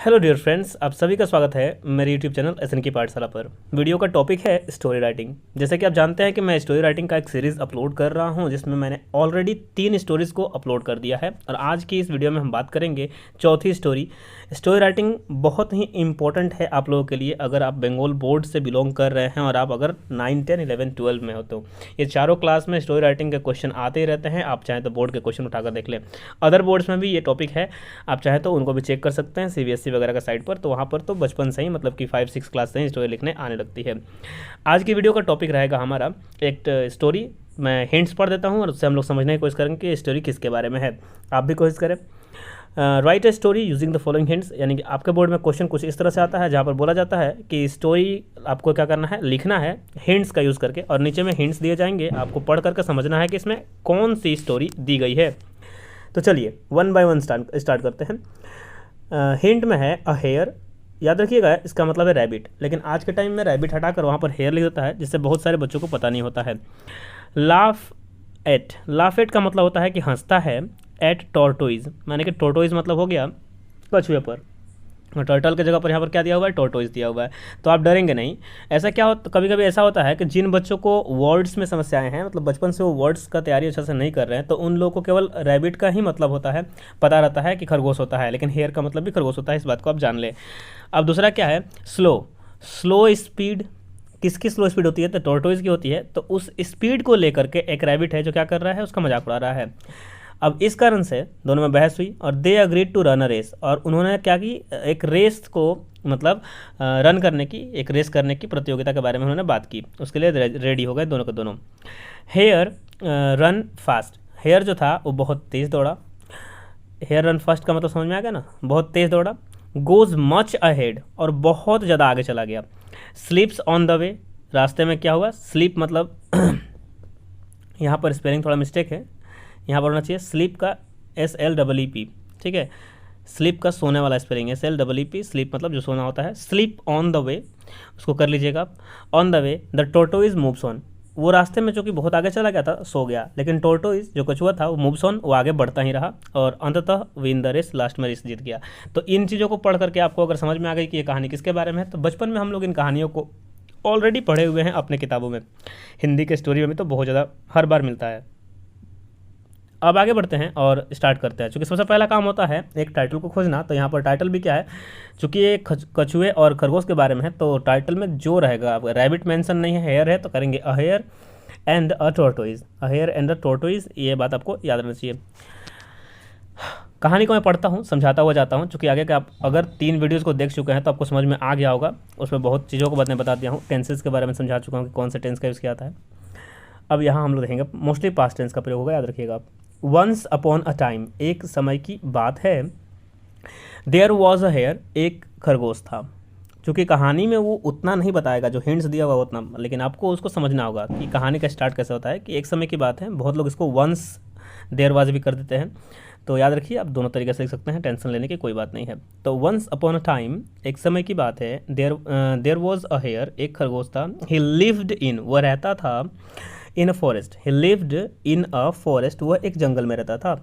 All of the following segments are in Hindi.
हेलो डियर फ्रेंड्स, आप सभी का स्वागत है मेरे यूट्यूब चैनल एसएन की पाठशाला पर। वीडियो का टॉपिक है स्टोरी राइटिंग। जैसे कि आप जानते हैं कि मैं स्टोरी राइटिंग का एक सीरीज़ अपलोड कर रहा हूं, जिसमें मैंने ऑलरेडी 3 स्टोरीज़ को अपलोड कर दिया है और आज की इस वीडियो में हम बात करेंगे चौथी स्टोरी। स्टोरी राइटिंग बहुत ही इंपॉर्टेंट है आप लोगों के लिए अगर आप बंगाल बोर्ड से बिलोंग कर रहे हैं और आप अगर 9, 10, 11, 12 में हो तो ये चारों क्लास में स्टोरी राइटिंग के क्वेश्चन आते ही रहते हैं। आप चाहें तो बोर्ड के क्वेश्चन उठाकर देख लें। अदर बोर्ड्स में भी ये टॉपिक है, आप चाहें तो उनको भी चेक कर सकते हैं सीबीएसई वगैरह का साइट पर। तो वहाँ पर तो बचपन से ही मतलब कि 5-6 क्लास से ही स्टोरी लिखने आने लगती है। आज की वीडियो का टॉपिक रहेगा हमारा एक स्टोरी। मैं हिंट्स पढ़ देता हूँ और उससे हम लोग समझने की कोशिश करेंगे कि स्टोरी किसके बारे में है। आप भी कोशिश करें। Right a story using the following hints, यानी कि आपके बोर्ड में क्वेश्चन कुछ इस तरह से आता है जहाँ पर बोला जाता है कि स्टोरी आपको क्या करना है, लिखना है हिंट्स का यूज़ करके, और नीचे में हिंट्स दिए जाएंगे। आपको पढ़ करके समझना है कि इसमें कौन सी स्टोरी दी गई है। तो चलिए 1 बाय 1 स्टार्ट करते हैं। हिंट में है अ हेयर। याद रखिएगा इसका मतलब है रैबिट, लेकिन आज के टाइम में रैबिट हटाकर वहाँ पर हेयर लिख देता है, जिससे बहुत सारे बच्चों को पता नहीं होता है। लाफ एट का मतलब होता है कि हंसता है। एट टॉर्टोइज, माने कि टॉर्टोइज मतलब हो गया कछुए पर, टर्टल की जगह पर यहाँ पर क्या दिया हुआ है, टॉर्टोइज दिया हुआ है। तो आप डरेंगे नहीं। ऐसा क्या होता, कभी कभी ऐसा होता है कि जिन बच्चों को वर्ड्स में समस्याएं हैं, मतलब बचपन से वो वर्ड्स का तैयारी अच्छा से नहीं कर रहे हैं, तो उन लोगों को केवल रैबिट का ही मतलब होता है, पता रहता है कि खरगोश होता है, लेकिन हेयर का मतलब भी खरगोश होता है। इस बात को आप जान लें। अब दूसरा क्या है, स्लो स्पीड। किसकी स्लो स्पीड होती है, तो टॉर्टोइज की होती है। तो उस स्पीड को लेकर के एक रैबिट है जो क्या कर रहा है, उसका मजाक उड़ा रहा है। अब इस कारण से दोनों में बहस हुई और they agreed to run a race, और उन्होंने क्या की, एक रेस को मतलब रन करने की, एक रेस करने की प्रतियोगिता के बारे में उन्होंने बात की। उसके लिए रेडी हो गए दोनों के दोनों। हेयर रन फास्ट, हेयर जो था वो बहुत तेज़ दौड़ा। हेयर रन फास्ट का मतलब समझ में आ गया ना, बहुत तेज़ दौड़ा। गोज मच अहेड, और बहुत ज़्यादा आगे चला गया। स्लीप्स ऑन द वे, रास्ते में क्या हुआ, स्लीप मतलब यहाँ पर स्पेलिंग थोड़ा मिस्टेक है, यहाँ पर होना चाहिए स्लीप का SLEEP, ठीक है। स्लीप का सोने वाला स्पेलिंग है SLEEP, स्लीप मतलब जो सोना होता है। स्लीप ऑन द वे, उसको कर लीजिएगा आप। On the way the tortoise moves on, वो रास्ते में जो कि बहुत आगे चला गया था, सो गया, लेकिन टोर्टोइज जो कछुआ था वो मूव्स ऑन, वो आगे बढ़ता ही रहा और अंततः विन द रेस, लास्ट में रेस जीत गया। तो इन चीज़ों को पढ़ करके आपको अगर समझ में आ गई कि ये कहानी किसके बारे में है, तो बचपन में हम लोग इन कहानियों को ऑलरेडी पढ़े हुए हैं अपने किताबों में। हिंदी के स्टोरी में भी तो बहुत ज़्यादा हर बार मिलता है। अब आगे बढ़ते हैं और स्टार्ट करते हैं। चूँकि सबसे पहला काम होता है एक टाइटल को खोजना, तो यहाँ पर टाइटल भी क्या है, चूँकि ये कछुए और खरगोश के बारे में है, तो टाइटल में जो रहेगा, अब रैबिट मेंशन नहीं है, हेयर है, तो करेंगे a hare and a tortoise. A hare and a tortoise, ये बात आपको याद रखना चाहिए। कहानी को मैं पढ़ता हूँ, समझाता हुआ जाता हूँ, चूँकि आगे के आप अगर 3 वीडियोज़ को देख चुके हैं तो आपको समझ में आ गया होगा। उसमें बहुत चीज़ों को बता दिया हूँ, टेंसेस के बारे में समझा चुका हूँ कि कौन से टेंस का यूज़ किया था। अब यहाँ हम लोग देखेंगे मोस्टली पास्ट टेंस का प्रयोग होगा, याद रखिएगा आप। वंस अपॉन अ टाइम, एक समय की बात है। देयर वॉज अ हेयर, एक खरगोश था। क्योंकि कहानी में वो उतना नहीं बताएगा जो हिंट्स दिया हुआ उतना, लेकिन आपको उसको समझना होगा कि कहानी का स्टार्ट कैसे होता है, कि एक समय की बात है। बहुत लोग इसको वंस देयर वाज भी कर देते हैं, तो याद रखिए आप दोनों तरीके से लिख सकते हैं, टेंशन लेने की कोई बात नहीं है। तो वंस अपॉन अ टाइम, एक समय की बात है। देयर वॉज अ हेयर, एक खरगोश था। ही लिव्ड इन, वह रहता था। In a forest, he lived in a forest, वह एक जंगल में रहता था।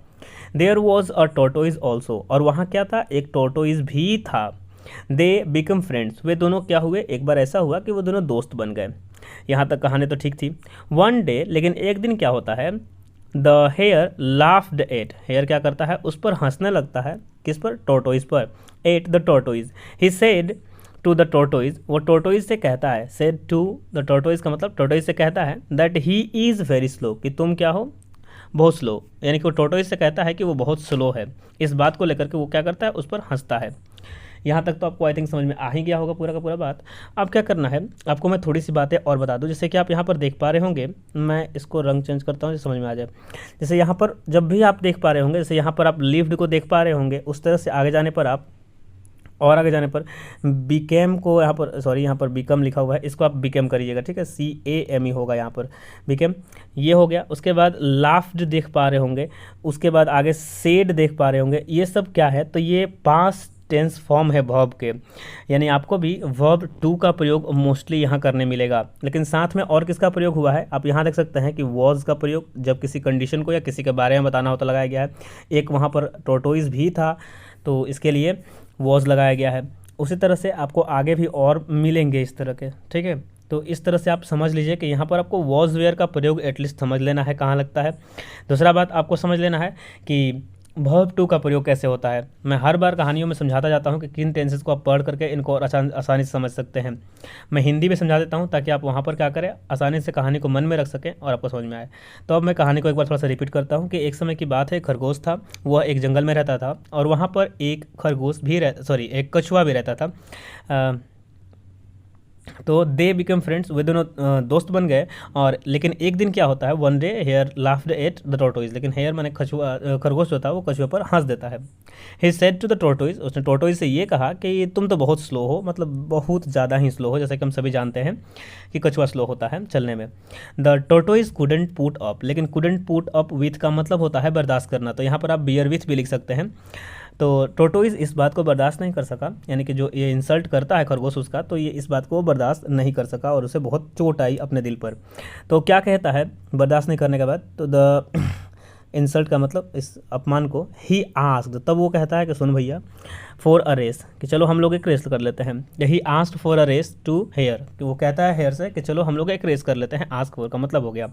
There was a tortoise also, और वहाँ क्या था, एक टॉर्टोइज भी था। दे बिकम फ्रेंड्स, वे दोनों क्या हुए, एक बार ऐसा हुआ कि वो दोनों दोस्त बन गए। यहाँ तक कहानी तो ठीक थी। वन डे, लेकिन एक दिन क्या होता है, the hare laughed at, hare क्या करता है, उस पर हंसने लगता है। किस पर, टॉर्टोइज पर। At the tortoise, he said to the tortoise, वो टॉर्टोइज से कहता है, सेड टू द टॉर्टोइज का मतलब टॉर्टोइज से कहता है, that he is very slow, कि तुम क्या हो, बहुत स्लो। यानी कि वो टॉर्टोइज से कहता है कि वो बहुत स्लो है। इस बात को लेकर के वो क्या करता है, उस पर हंसता है। यहाँ तक तो आपको आई थिंक समझ में आ ही गया होगा पूरा का पूरा बात। अब क्या करना है आपको, मैं थोड़ी सी बातें और बता दूँ, जैसे कि आप यहाँ पर देख पा रहे होंगे। मैं इसको रंग चेंज करता हूँ, समझ में आ जाए। जैसे यहाँ पर जब भी आप देख पा रहे होंगे, जैसे यहाँ पर आप लिव्ड को देख पा रहे होंगे, उस तरह से आगे जाने पर आप, और आगे जाने पर बीकेम को, यहाँ पर सॉरी, यहाँ पर बीकम लिखा हुआ है, इसको आप बीकेम करिएगा, ठीक है, CAME होगा यहाँ पर, बीकेम, ये हो गया। उसके बाद लाफ्ड देख पा रहे होंगे, उसके बाद आगे सेड देख पा रहे होंगे। ये सब क्या है, तो ये पास्ट टेंस फॉर्म है वर्ब के, यानी आपको भी वर्ब टू का प्रयोग मोस्टली यहाँ करने मिलेगा। लेकिन साथ में और किसका प्रयोग हुआ है, आप यहाँ देख सकते हैं कि वॉज का प्रयोग जब किसी कंडीशन को या किसी के बारे में बताना हो तो लगाया गया है। एक वहाँ पर टॉर्टोइज भी था, तो इसके लिए वॉज लगाया गया है। उसी तरह से आपको आगे भी और मिलेंगे इस तरह के, ठीक है। तो इस तरह से आप समझ लीजिए कि यहाँ पर आपको वॉज वेयर का प्रयोग एटलीस्ट समझ लेना है कहाँ लगता है। दूसरा बात आपको समझ लेना है कि वर्ब टू का प्रयोग कैसे होता है। मैं हर बार कहानियों में समझाता जाता हूँ कि किन टेंसेस को आप पढ़ करके इनको और आसानी से समझ सकते हैं। मैं हिंदी में समझा देता हूँ ताकि आप वहाँ पर क्या करें, आसानी से कहानी को मन में रख सकें और आपको समझ में आए। तो अब मैं कहानी को एक बार थोड़ा सा रिपीट करता हूँ कि एक समय की बात है, खरगोश था, वह एक जंगल में रहता था और वहाँ पर एक एक कछुआ भी रहता था। तो दे बिकम फ्रेंड्स, वे दोनों दोस्त बन गए। और लेकिन एक दिन क्या होता है, one day hare laughed at the tortoise, लेकिन हेयर माने खरगोश जो था वो कछुआ पर हंस देता है। ही सेड टू द टोर्टोइज, उसने टोर्टोइज से ये कहा कि तुम तो बहुत स्लो हो, मतलब बहुत ज़्यादा ही स्लो हो, जैसे कि हम सभी जानते हैं कि कछुआ स्लो होता है चलने में। The tortoise couldn't put up, लेकिन कुडंट पुट अप विथ का मतलब होता है बर्दाश्त करना, तो यहाँ पर आप बियर विथ भी लिख सकते हैं। तो टोर्टोइज इस बात को बर्दाश्त नहीं कर सका, यानी कि जो ये इंसल्ट करता है खरगोश उसका, तो ये इस बात को बर्दाश्त नहीं कर सका और उसे बहुत चोट आई अपने दिल पर। तो क्या कहता है बर्दाश्त नहीं करने के बाद, तो द इंसल्ट का मतलब इस अपमान को, ही आस्क्ड, तब वो कहता है कि सुन भैया, फॉर अ रेस, कि चलो हम लोग एक रेस कर लेते हैं। He asked for a race to hare, कि वो कहता है हेयर से कि चलो हम लोग एक रेस कर लेते हैं। आस्क फॉर का मतलब हो गया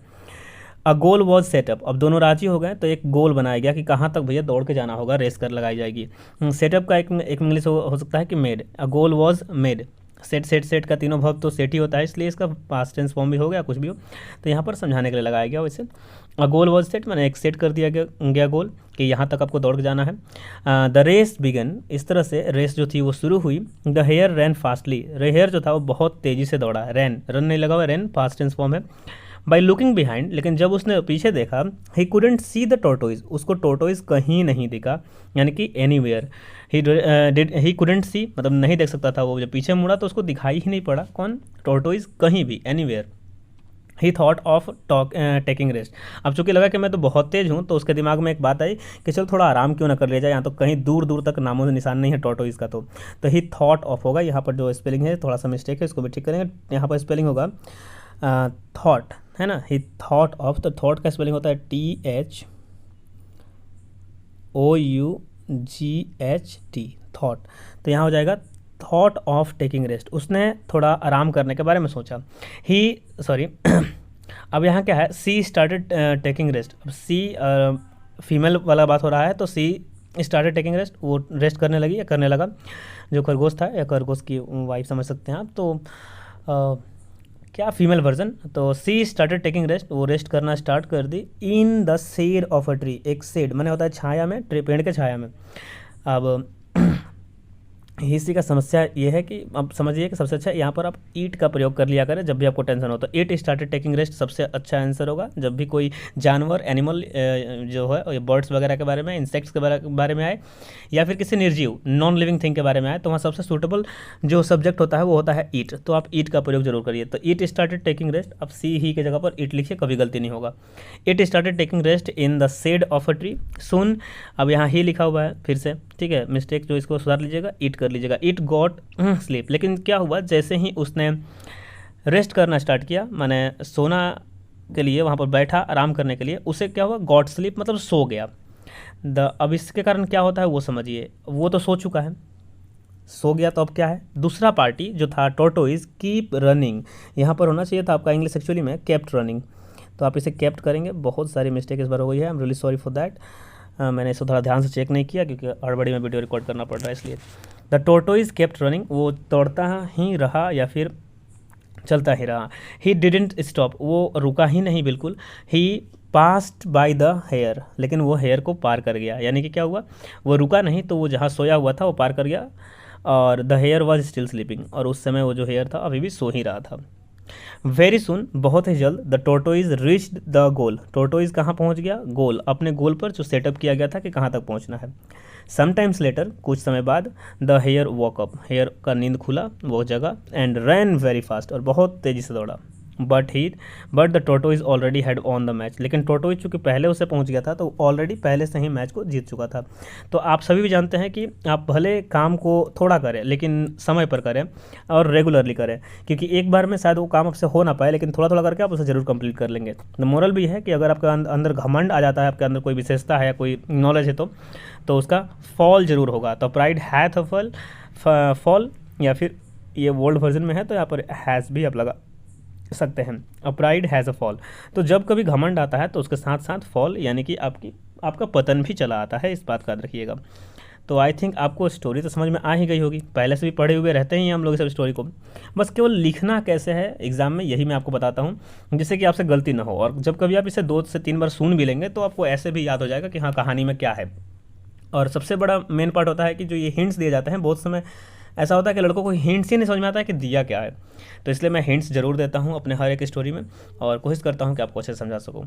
अ गोल वॉज सेटअप, अब दोनों राजी हो गए तो एक गोल बनाया गया कि कहाँ तक भैया दौड़ के जाना होगा, रेस कर लगाई जाएगी। सेटअप का एक इंग्लिश हो सकता है कि made, a goal was made. Set का तीनों वर्ब तो सेट ही होता है, इसलिए इसका पास्ट टेंस फॉर्म भी हो गया, कुछ भी हो, तो यहाँ पर समझाने के लिए लगाया गया। वैसे अ गोल वॉज सेट मैंने एक सेट कर दिया गया गोल कि यहाँ तक आपको दौड़ के जाना है। द रेस बिगन, इस तरह से रेस जो थी वो शुरू हुई। The hare ran fastly, hare जो था वो बहुत तेज़ी से दौड़ा। रैन, रन नहीं लगा हुआ, रैन पास्ट टेंस फॉर्म है। बाई लुकिंग बिहाइंड, लेकिन जब उसने पीछे देखा, he couldn't see the tortoise, उसको टोर्टोइज कहीं नहीं दिखा, यानी कि anywhere. He couldn't see मतलब नहीं देख सकता था वो, जब पीछे मुड़ा तो उसको दिखाई ही नहीं पड़ा कौन, टोर्टोइज, कहीं भी, anywhere. He thought of taking rest, अब चूंकि लगा कि मैं तो बहुत तेज़ हूँ, तो उसके दिमाग में एक बात आई कि चलो थोड़ा आराम क्यों ना कर लिया जाए, यहाँ तो कहीं दूर दूर तक नामो निशान नहीं है टोर्टोइज का। तो ही थॉट ऑफ होगा, यहाँ पर जो स्पेलिंग है थोड़ा सा मिस्टेक है, इसको भी ठीक करेंगे। यहाँ पर स्पेलिंग होगा थॉट, है ना। ही थॉट ऑफ, तो थॉट का स्पेलिंग होता है THOUGHT, थॉट। तो यहाँ हो जाएगा थॉट ऑफ टेकिंग रेस्ट, उसने थोड़ा आराम करने के बारे में सोचा। अब यहाँ क्या है, सी स्टार्टेड टेकिंग रेस्ट, अब सी फीमेल वाला बात हो रहा है, तो सी स्टार्टेड टेकिंग रेस्ट, वो रेस्ट करने लगी या करने लगा, जो खरगोश था या खरगोश की वाइफ समझ सकते हैं आप। तो क्या फीमेल वर्जन, तो सी स्टार्टेड टेकिंग रेस्ट, वो रेस्ट करना स्टार्ट कर दी। In the shade of a tree, एक शेड माने होता है छाया में, पेड़ के छाया में। अब इसी का समस्या ये है कि अब समझिए कि सबसे अच्छा यहाँ पर आप ईट का प्रयोग कर लिया करें जब भी आपको टेंशन हो, तो ईट स्टार्टेड टेकिंग रेस्ट सबसे अच्छा आंसर होगा। जब भी कोई जानवर, एनिमल जो है बर्ड्स वगैरह के बारे में, इंसेक्ट्स के बारे में आए, या फिर किसी निर्जीव नॉन लिविंग थिंग के बारे में आए, तो वहाँ सबसे सूटेबल जो सब्जेक्ट होता है वो होता है ईट, तो आप ईट का प्रयोग जरूर करिए। तो ईट स्टार्टेड टेकिंग रेस्ट, अब सी ही के जगह पर ईट लिखिए, कभी गलती नहीं होगा। It started taking rest in the shade of a tree सुन, अब यहाँ ही लिखा हुआ है फिर से, ठीक है, मिस्टेक जो इसको सुधार लीजिएगा, ईट कर लीजिएगा। इट गॉट स्लीप, लेकिन क्या हुआ, जैसे ही उसने रेस्ट करना स्टार्ट किया, माने सोना के लिए वहाँ पर बैठा आराम करने के लिए, उसे क्या हुआ, गॉट स्लीप मतलब सो गया। अब इसके कारण क्या होता है वो समझिए, वो तो सो चुका है, सो गया, तो अब क्या है, दूसरा पार्टी जो था टोर्टोइज कीप रनिंग, यहाँ पर होना चाहिए था आपका इंग्लिश एक्चुअली में केप्ट रनिंग, तो आप इसे केप्ट करेंगे। बहुत सारी मिस्टेक इस बार हो गई है, I am really sorry for that. मैंने इसको थोड़ा ध्यान से चेक नहीं किया क्योंकि हड़बड़ी में वीडियो रिकॉर्ड करना पड़ रहा है इसलिए। द टोर्टोइज केप्ट रनिंग, वो दौड़ता ही रहा या फिर चलता ही रहा। ही डिडेंट स्टॉप, वो रुका ही नहीं बिल्कुल। ही पास्ड बाय द हेयर, लेकिन वो हेयर को पार कर गया, यानी कि क्या हुआ, वो रुका नहीं, तो वो जहाँ सोया हुआ था वो पार कर गया। और the hare was still sleeping, और उस समय वो जो हेयर था अभी भी सो ही रहा था। वेरी सुन, बहुत ही जल्द, the tortoise reached the goal, tortoise कहाँ पहुँच गया, गोल, अपने गोल पर जो सेटअप किया गया था कि कहाँ तक पहुँचना है। समटाइम्स लेटर, कुछ समय बाद, the hare woke up, hare का नींद खुला, वो जगह, एंड रैन वेरी फास्ट, और बहुत तेज़ी से दौड़ा। But the toto is already had on the match. लेकिन टोटो चूँकि पहले उसे पहुंच गया था तो ऑलरेडी पहले से ही मैच को जीत चुका था। तो आप सभी भी जानते हैं कि आप भले काम को थोड़ा करें लेकिन समय पर करें और रेगुलरली करें, क्योंकि एक बार में शायद वो काम आपसे हो ना पाए, लेकिन थोड़ा थोड़ा करके आप उसे ज़रूर कंप्लीट कर लेंगे। तो मोरल भी है कि अगर आपके अंदर घमंड आ जाता है, आपके अंदर कोई विशेषता है या कोई नॉलेज है तो उसका फॉल जरूर होगा। तो प्राइड हैथ अ फॉल, या फिर ये ओल्ड वर्जन में है तो यहाँ पर हैज़ भी आप लगा सकते हैं। A pride has a fall, तो जब कभी घमंड आता है तो उसके साथ साथ फॉल यानी कि आपका पतन भी चला आता है, इस बात का याद रखिएगा। तो आई थिंक आपको स्टोरी तो समझ में आ ही गई होगी, पहले से भी पढ़े हुए रहते हैं हम लोग सब स्टोरी को, बस केवल लिखना कैसे है एग्जाम में यही मैं आपको बताता हूँ, जिससे कि आपसे गलती ना हो। और जब कभी आप इसे 2 से 3 बार सुन भी लेंगे तो आपको ऐसे भी याद हो जाएगा कि हाँ कहानी में क्या है। और सबसे बड़ा मेन पार्ट होता है कि जो ये हिंट्स दिए जाते हैं, बहुत समय ऐसा होता है कि लड़कों को हिंट्स ही नहीं समझ में आता है कि दिया क्या है। तो इसलिए मैं हिंट्स ज़रूर देता हूँ अपने हर एक स्टोरी में और कोशिश करता हूँ कि आपको अच्छे से समझा सकूँ।